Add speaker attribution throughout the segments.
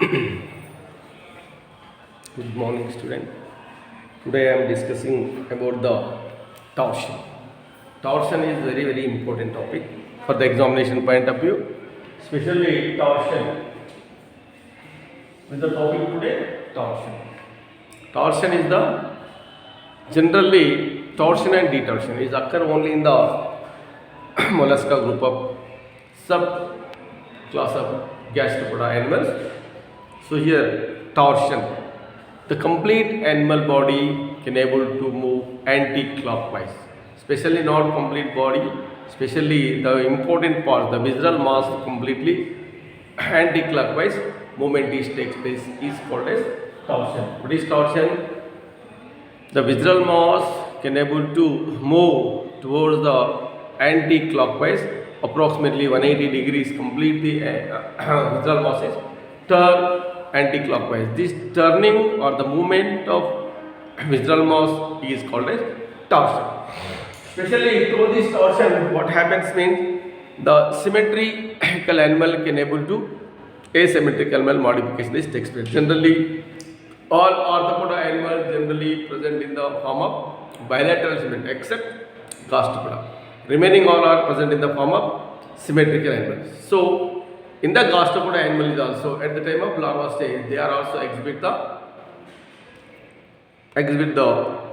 Speaker 1: Good morning, student. Today I am discussing about the torsion. Torsion is very important topic for the examination point of view, especially torsion. With the topic today, torsion. Torsion is the generally torsion and detorsion is occur only in the mollusca group of sub class of gastropoda animals. So here torsion, the complete animal body can able to move anti-clockwise, especially not complete body, especially the important part, the visceral mass completely anti-clockwise movement is takes place is called as torsion. What is torsion? The visceral mass can able to move towards the anti-clockwise approximately 180 degrees. Complete the visceral mass is turn anti-clockwise. This turning or the movement of visceral mass is called as torsion. Especially through this torsion, what happens means the symmetrical animal can able to asymmetrical animal modification is takes place. Generally, all arthropoda animals generally present in the form of bilateral symmetry except gastropoda. Remaining all are present in the form of symmetrical animals. So, in the gastropoda animal is also at the time of larva stage, they are also exhibit the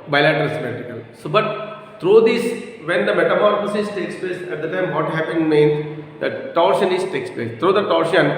Speaker 1: bilateral symmetrical. So, but through this, when the metamorphosis takes place at the time, what happened means the torsion is takes place. Through the torsion,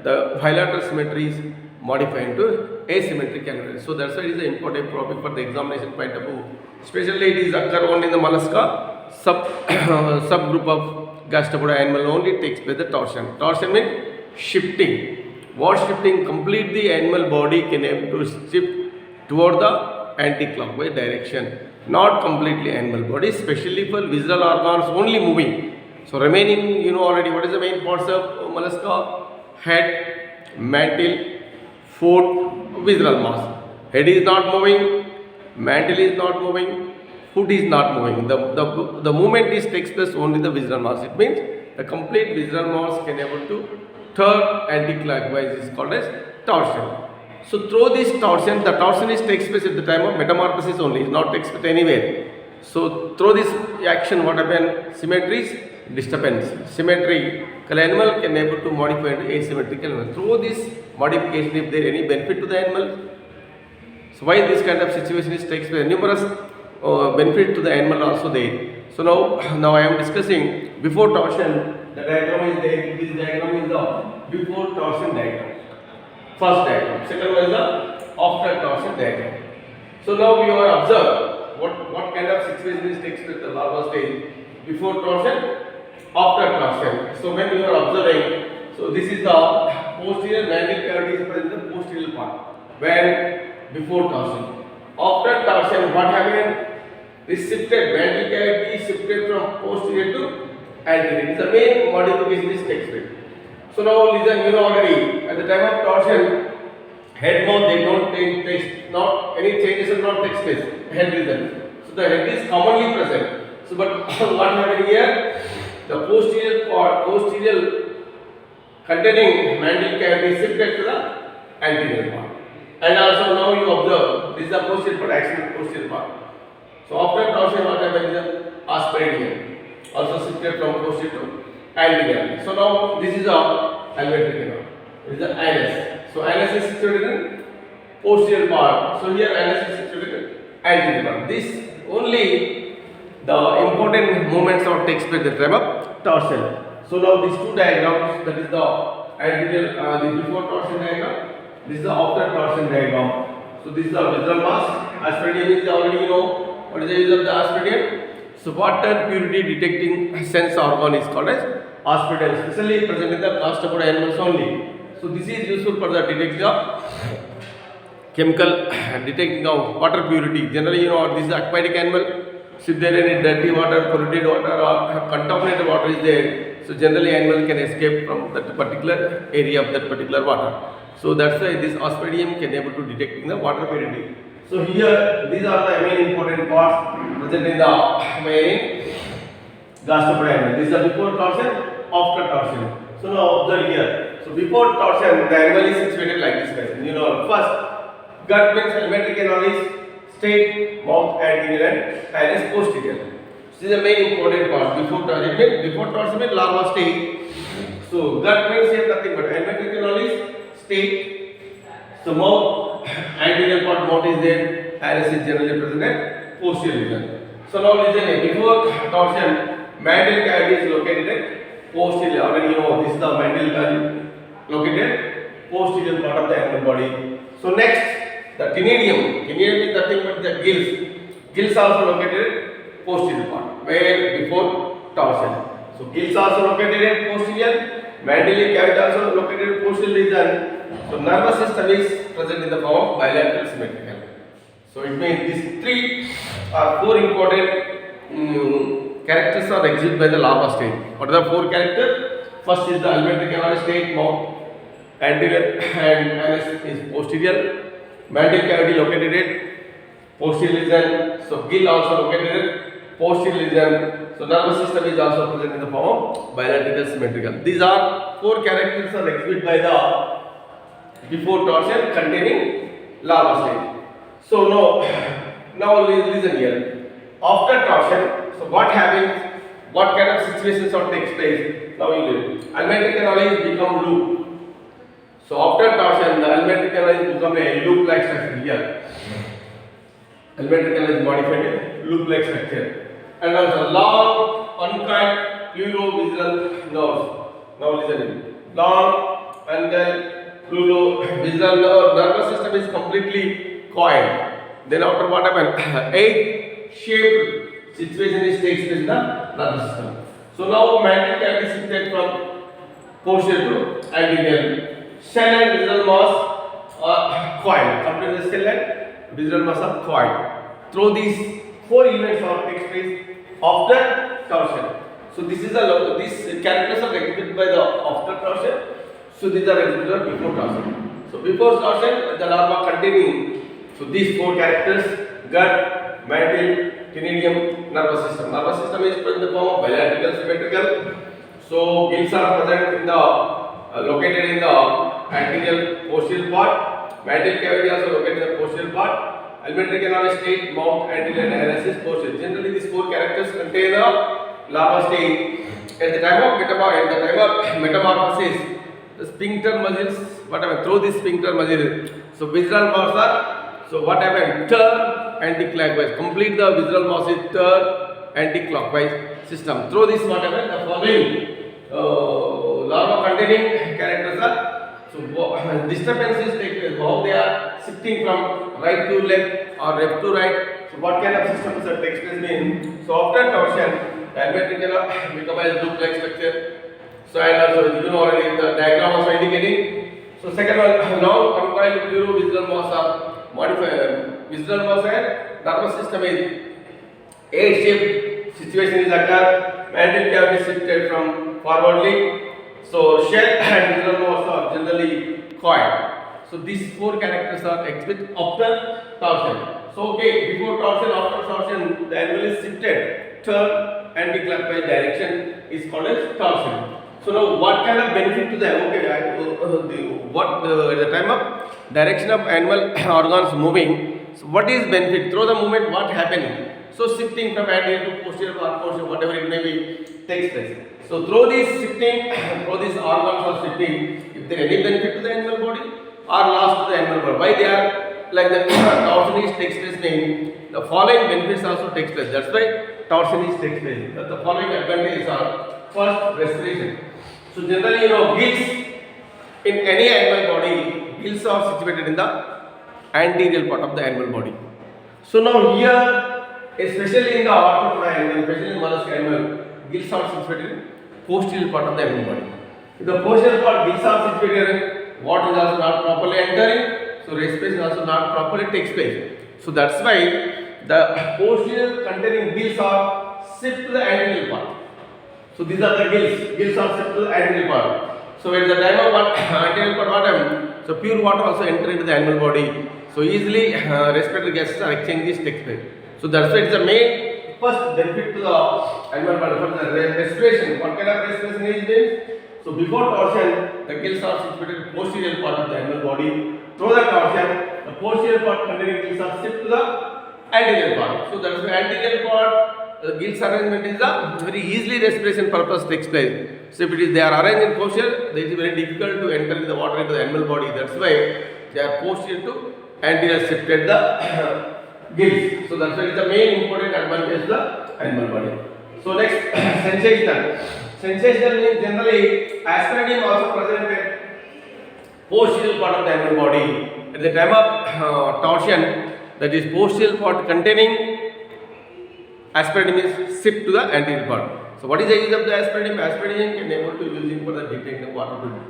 Speaker 1: the bilateral symmetry is modified into asymmetric animal. So that's why it is an important topic for the examination point of view. Especially it is occur only in the mollusca subgroup of gastropoda animal only takes place the torsion. Torsion means shifting. What shifting? Complete the animal body can able to shift toward the anti-clockwise direction. Not completely animal body, especially for visceral organs only moving. So remaining, you know already what is the main parts of mollusca? Head, mantle, foot, visceral mass. Head is not moving, mantle is not moving, foot is not moving. The movement is takes place only the visceral mass. It means the complete visceral mass can able to turn anti-clockwise is called as torsion. So through this torsion, the torsion is takes place at the time of metamorphosis only, is not takes place anywhere. So through this action, what happens? Symmetry is disturbance. Symmetrical animal can able to modify into asymmetrical animal. Through this modification, if there any benefit to the animal, so why this kind of situation is takes place? Numerous benefit to the animal also there. So now I am discussing before torsion. The diagram is there. This diagram is the before torsion diagram. First diagram. Second one is the after torsion diagram. So now we are observe what kind of situation is takes place at the larva stage before torsion, after torsion. So when you are observing, so this is the posterior mandible cavity is present in the posterior part. When before torsion, after torsion, what happened? This shifted mandible cavity shifted from posterior to anterior. It is the main modification this takes place. So now listen, you know already at the time of torsion, head mouth they don't take not any changes will not take place. Head region. So the head is commonly present. So but what happened here? The posterior part, posterior containing mandible cavity shifted to the anterior part. And also now you observe this is the posterior part, actually posterior part. So after torsion, what happens is the asperidium also shifted from posterior to anterior. So now this is the alveolar canal. This is the anus. So anus is situated in posterior part. So here anus is situated in anterior part. This only the important movements or takes place at the time of torsion. So now these two diagrams, that is the anterior, the before torsion diagram. This is the after torsion diagram. So this is the visceral mass. Asperidium is already you know what is the use of the asperidium. So water purity detecting sense organ is called as asperidium, especially present in the gastropoda animals only. So this is useful for the detecting of chemical detecting of water purity. Generally, you know this is aquatic animal. So if there is any dirty water, polluted water, or contaminated water is there, so generally animal can escape from that particular area of that particular water. So that's why this asperidium can able to detecting the water purity. So here these are the main important parts present in the main gastropoda animal. This is the before torsion, after torsion. So now observe here. So before torsion, the animal is situated like this guys. You know, first gut means alimentary canal is straight, mouth anterior and iris posterior. This is the main important part. Before torsion means larva stage. So gut means here nothing but alimentary canal is straight. So mouth anterior part mouth is there. Iris is generally present at posterior region. So now listen here. Before torsion, mandible cavity is located at posterior. Already you know this is the mandible cavity located posterior part of the animal body. So next, the cnidium. Cnidium is nothing but the gills. Gills also located at posterior part. Where before torsion. So gills also located at posterior. Mandible cavity also located at posterior region. So nervous system is present in the form of bilateral symmetrical. So it means these three are four important characters are exhibited by the larva stage. What are the four characters? First is the alimentary canal stage, mouth anterior and iris is posterior. Mandible cavity located at posterior region. So gill also located at posterior region. So nervous system is also present in the form of bilateral symmetrical. These are four characters are exhibited by the before torsion containing larva stage. So now listen here. After torsion, so what happens? What kind of situations or takes place? Now you listen. Alimentary canal is become loop. So after torsion, the alimentary canal is become a loop-like structure here. Alimentary canal is modified a loop-like structure, and also long uncoiled pleurovisual nerves. Now listen. Long uncoiled pleurovisual nervous system is completely coiled. Then after what happened? Egg-shaped situation is takes place in the nervous system. So now mandible cavity is shifted from posterior to anterior. Shell and visual mass are coiled. Compared to the shell and visual mass are coiled. Through these four events are takes place after torsion. So this is these characters are exhibited by the after torsion. So these are exhibited before torsion. So before torsion, the larva containing so these four characters: gut, mantle, cnidium, nervous system. Nervous system is present in the form of bilateral symmetrical. So gills are present in the located in the anterior posterior part. Mantle cavity also located in the posterior part. Alimentary canal stage, mouth, anterior, and iris is posterior. Generally, these four characters contain the larva stage. At the time of metamorphosis, the sphincter muscles, whatever, through this sphincter muscle, so visual mass are. So what happened? Turn anti-clockwise. Complete the visual mass is turn anti-clockwise system. Through this what happened? The following larva containing characters are so disturbances take place. How they are shifting from right to left or left to right. So what kind of systems that takes place mean? So after torsion, the alimentary canal become a loop-like structure. So and also you know already the diagram also indicating. So second one, long uncoiled pleurovisual mass are modified. Visual mass and nervous system is egg-shaped situation is occur. Mandible cavity shifted from forwardly. So shell and visual mass are generally coiled. So these four characters are exhibited after torsion. So okay, before torsion, after torsion, the animal is shifted, turn anti-clockwise direction is called as torsion. So now what kind of benefit to the at the time of direction of animal organs moving, so what is benefit through the movement, what happening? So shifting from anterior to posterior or posterior, whatever it may be, takes place. So through this shifting, through these organs are shifting, if there any benefit to the animal body or loss to the animal body, why they are like the torsion takes place mean the following benefits also takes place. That's why torsion takes place. The following advantages are first, respiration. So generally, you know, gills in any animal body, gills are situated in the anterior part of the animal body. So now here, especially in the arthropoda animal, especially in mollusk animal, gills are situated in posterior part of the animal body. In the posterior part, gills are situated in what is also not properly entering, so respiration also not properly takes place. So that's why the posterior containing gills are shift to the anterior part. So these are the gills are shift to the anterior part. So at the time of anterior part what happens? So pure water also enter into the animal body. So easily respiratory gases are exchanged takes place. So that's why it's the main first benefit to the animal body for the respiration. What kind of respiration is this? So So before torsion, the gills are situated posterior part of the animal body. Through the torsion, the posterior part containing gills are shipped to the anterior part. So that is the anterior part. The gills arrangement is the very easily respiration purpose takes place. So if it is they are arranged in posterior, it is very difficult to enter the water into the animal body. That's why they are posterior to anterior shifted the gills. So that's why it is the main important advantage of the animal body. So next sensational. Sensational means generally aspirin also present at posterior part of the animal body. At the time of torsion, that is posterior part containing aspirin is shipped to the anterior part. So what is the use of the aspirin? Aspirin can able to using for the detecting water purity.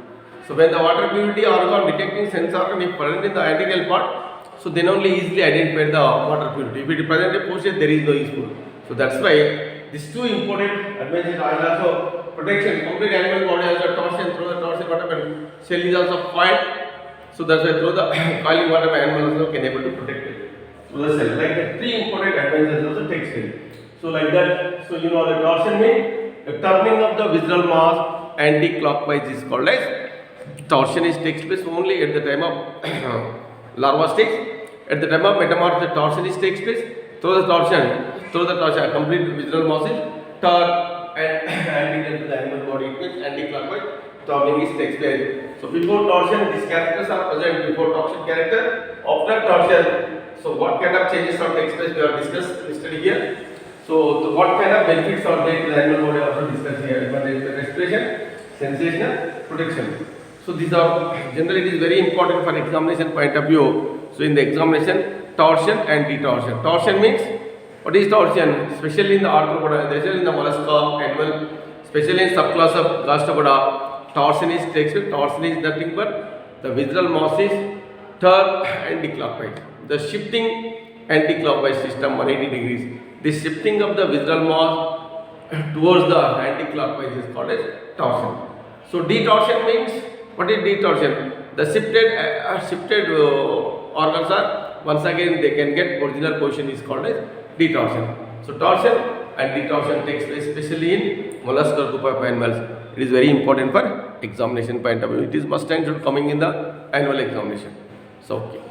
Speaker 1: So when the water purity organ detecting sense organ is present in the anterior part, so then only easily identify the water purity. If it is present in posterior, there is no useful. So that's why these two important advantages are also protection. Complete animal body also torsion. Through the torsion, what happens? Cell is also coiled. So that's why through the coiling, whatever animal also can able to protect it through the cell. Like the three important advantages also takes place. So like that. So you know the torsion means the turning of the visceral mass anti-clockwise is called as torsion. Is takes place only at the time of larva stage. At the time of metamorphosis, torsion is takes place. Through the torsion, complete visceral mass is turned and anterior to the animal body. It means anti-clockwise turning is takes place. So before torsion, these characters are present. Before torsion character, after torsion. So what kind of changes are takes place? We have discussed listed here. So what kind of benefits are there to the animal body also discussed here? One is the respiration, sensation, protection. So these are generally it is very important for examination point of view. So in the examination, torsion and detorsion. Torsion means what is torsion? Especially in the arthropoda, especially in the mollusca animal, especially in subclass of Gastropoda, torsion is takes place. Torsion is nothing but the visceral mass is turned anti-clockwise. The shifting anti-clockwise system 180 degrees. This shifting of the visceral mass towards the anti-clockwise is called as torsion. So detorsion means what is detorsion? The shifted organs are once again they can get original position is called as detorsion. So torsion and detorsion takes place especially in molluscal group of animals. It is very important for examination point of view. It is must and should coming in the annual examination. So okay.